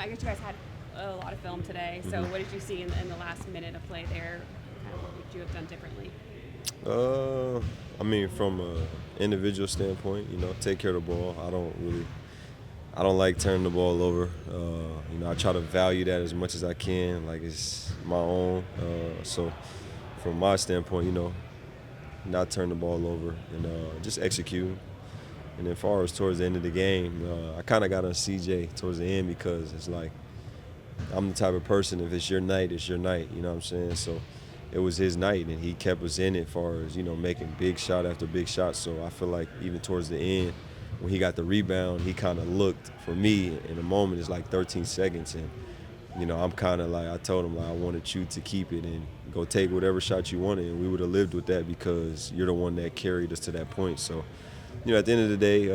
I guess you guys had a lot of film today. So what did you see in the last minute of play there? Kind of what would you have done differently? I mean, from an individual standpoint, take care of the ball. I don't like turning the ball over. I try to value that as much as I can, like it's my own. So from my standpoint, not turn the ball over and just execute. And as far as towards the end of the game, I kind of got on CJ towards the end because it's like I'm the type of person, if it's your night, it's your night, you know what I'm saying? So it was his night, and he kept us in it as far as, making big shot after big shot. So I feel like even towards the end, when he got the rebound, he kind of looked, for me, in a moment, it's like 13 seconds. And, I'm kind of like, I told him, like, I wanted you to keep it and go take whatever shot you wanted. And we would have lived with that because you're the one that carried us to that point. So, at the end of the day,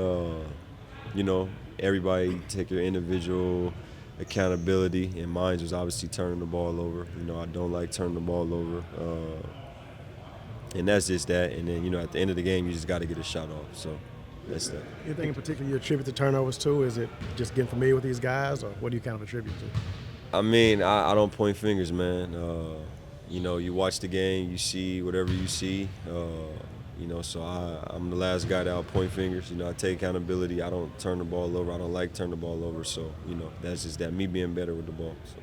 everybody take your individual accountability, and mine was obviously turning the ball over. I don't like turning the ball over. And that's just that. And then, at the end of the game, you just got to get a shot off. So that's that. Anything in particular you attribute to turnovers to? Is it just getting familiar with these guys, or what do you kind of attribute to? I mean, I don't point fingers, man. You watch the game, you see whatever you see. So I'm the last guy that I'll point fingers. I take accountability. I don't turn the ball over. I don't like turn the ball over. So, that's just that, me being better with the ball. So.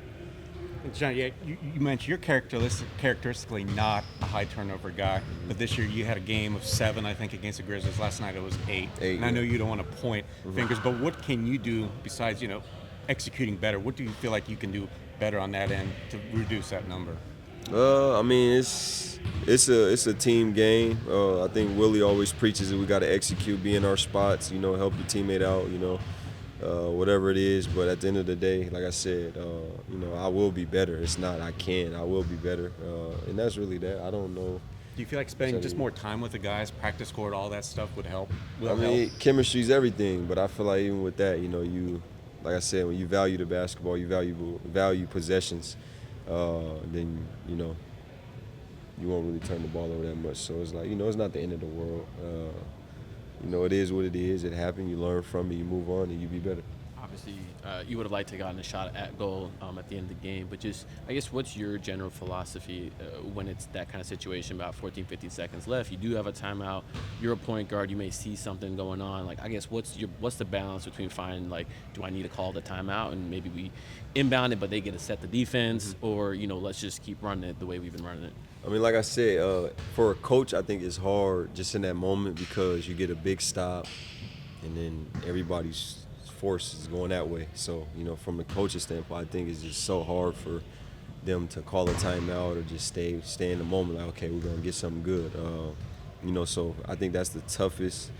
John, yeah, you mentioned you're characteristically not a high turnover guy, but this year you had a game of 7, I think, against the Grizzlies. Last night it was 8. And I know you don't want to point fingers, but what can you do besides, executing better? What do you feel like you can do better on that end to reduce that number? I mean, it's a team game. I think Willie always preaches that we got to execute, be in our spots, help your teammate out, whatever it is. But at the end of the day, like I said, I will be better. It's not I can. I will be better. And that's really that. I don't know. Do you feel like spending just more time with the guys, practice court, all that stuff would help? Chemistry's everything. But I feel like even with that, you, like I said, when you value the basketball, you value possessions. Then, you won't really turn the ball over that much. So it's like, it's not the end of the world. It is what it is. It happened. You learn from it. You move on, and you be better. Obviously, you would have liked to have gotten a shot at goal at the end of the game. But just, I guess, what's your general philosophy when it's that kind of situation, about 14, 15 seconds left? You do have a timeout. You're a point guard. You may see something going on. Like, I guess, what's the balance between finding, like, do I need to call the timeout and maybe we inbound it, but they get to set the defense, or, let's just keep running it the way we've been running it? I mean, like I said, for a coach, I think it's hard just in that moment because you get a big stop and then everybody's force is going that way. So, from the coach's standpoint, I think it's just so hard for them to call a timeout or just stay in the moment, like, okay, we're going to get something good. So I think that's the toughest.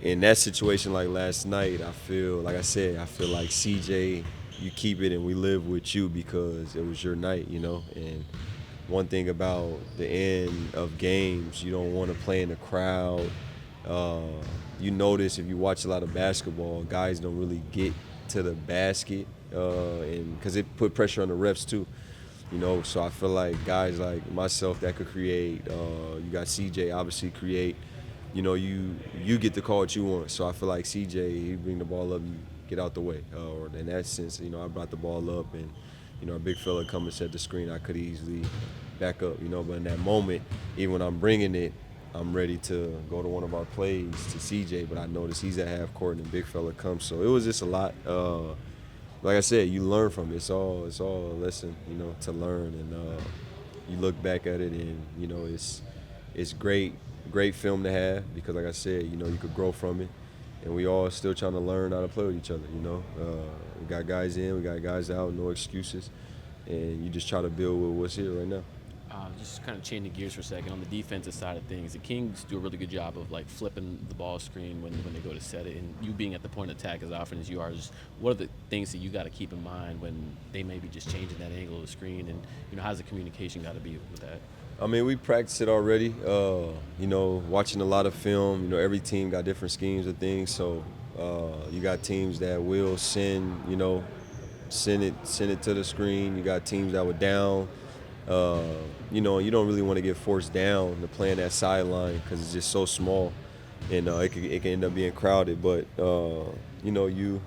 In that situation like last night, I feel like CJ, you keep it and we live with you because it was your night, and one thing about the end of games, you don't want to play in the crowd. You notice if you watch a lot of basketball, guys don't really get to the basket, and because it put pressure on the refs too. So I feel like guys like myself that could create. You got CJ obviously create. You get the call what you want. So I feel like CJ, he bring the ball up, you get out the way. Or in that sense, I brought the ball up and. A big fella come and set the screen, I could easily back up, but in that moment, even when I'm bringing it, I'm ready to go to one of our plays to CJ, but I notice he's at half court and the big fella comes. So it was just a lot. Like I said, you learn from it. It's all a lesson, to learn. And you look back at it and, it's great film to have because, like I said, you could grow from it. And we all still trying to learn how to play with each other, We got guys in, we got guys out, no excuses. And you just try to build with what's here right now. Just kind of changing gears for a second, on the defensive side of things, the Kings do a really good job of, like, flipping the ball screen when they go to set it. And you being at the point of attack as often as you are, just what are the things that you got to keep in mind when they may be just changing that angle of the screen? And, how's the communication got to be with that? I mean, we practiced it already, watching a lot of film. Every team got different schemes of things. So you got teams that will send it to the screen. You got teams that would down. You don't really want to get forced down to play in that sideline because it's just so small. And it can end up being crowded. But, you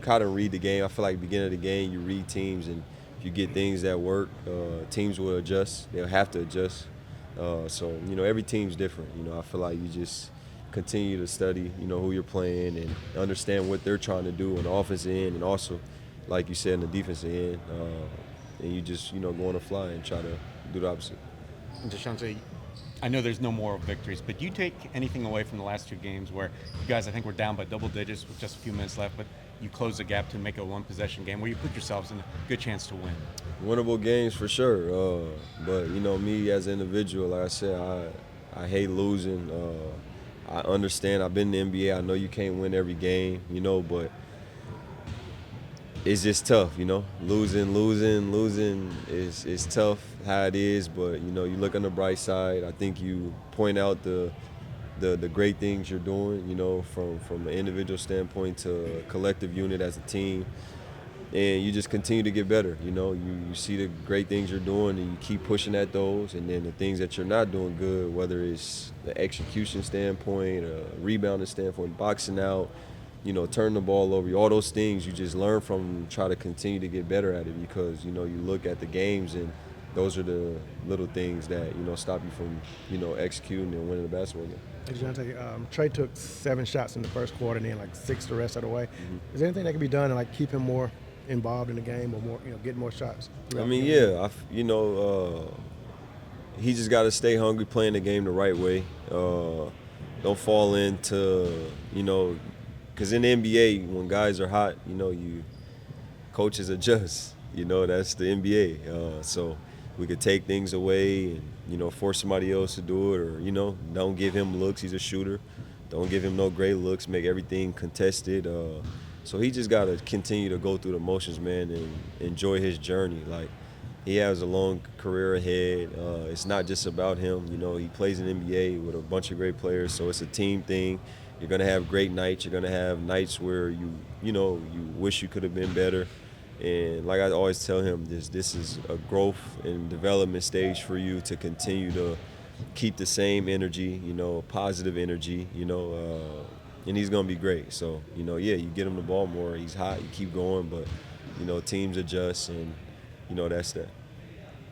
kind of read the game. I feel like beginning of the game, you read teams, and if you get things that work, teams will adjust. They'll have to adjust. So, every team's different. I feel like you just continue to study, who you're playing and understand what they're trying to do on the offensive end and also, like you said, in the defensive end. And you just, go on the fly and try to do the opposite. Dejounte, I know there's no moral victories, but do you take anything away from the last 2 games where you guys, I think, were down by double digits with just a few minutes left, but you close the gap to make a 1-possession game where you put yourselves in a good chance to win? Winnable games for sure. But, me as an individual, like I said, I hate losing. I understand. I've been in the NBA. I know you can't win every game, but it's just tough, Losing is tough how it is, but, you look on the bright side. I think you point out the great things you're doing, from an individual standpoint to a collective unit as a team. And you just continue to get better, You see the great things you're doing and you keep pushing at those. And then the things that you're not doing good, whether it's the execution standpoint, rebounding standpoint, boxing out, turn the ball over, all those things you just learn from and try to continue to get better at it because, you look at the games and those are the little things that, stop you from, executing and winning the basketball game. Dejounte, Trey took 7 shots in the first quarter and then 6 the rest of the way. Is there anything that can be done to keep him more involved in the game or more, getting more shots? He just got to stay hungry, playing the game the right way. Don't fall into, because in the NBA, when guys are hot, coaches adjust. That's the NBA. So we could take things away and, force somebody else to do it or, don't give him looks. He's a shooter. Don't give him no great looks. Make everything contested. So he just got to continue to go through the motions, man, and enjoy his journey. Like, he has a long career ahead. It's not just about him. He plays in the NBA with a bunch of great players, so it's a team thing. You're going to have great nights. You're going to have nights where you wish you could have been better. And like I always tell him, this is a growth and development stage for you to continue to keep the same energy, positive energy, and he's going to be great. So, you get him the ball more. He's hot. You keep going, but, teams adjust, and, that's that.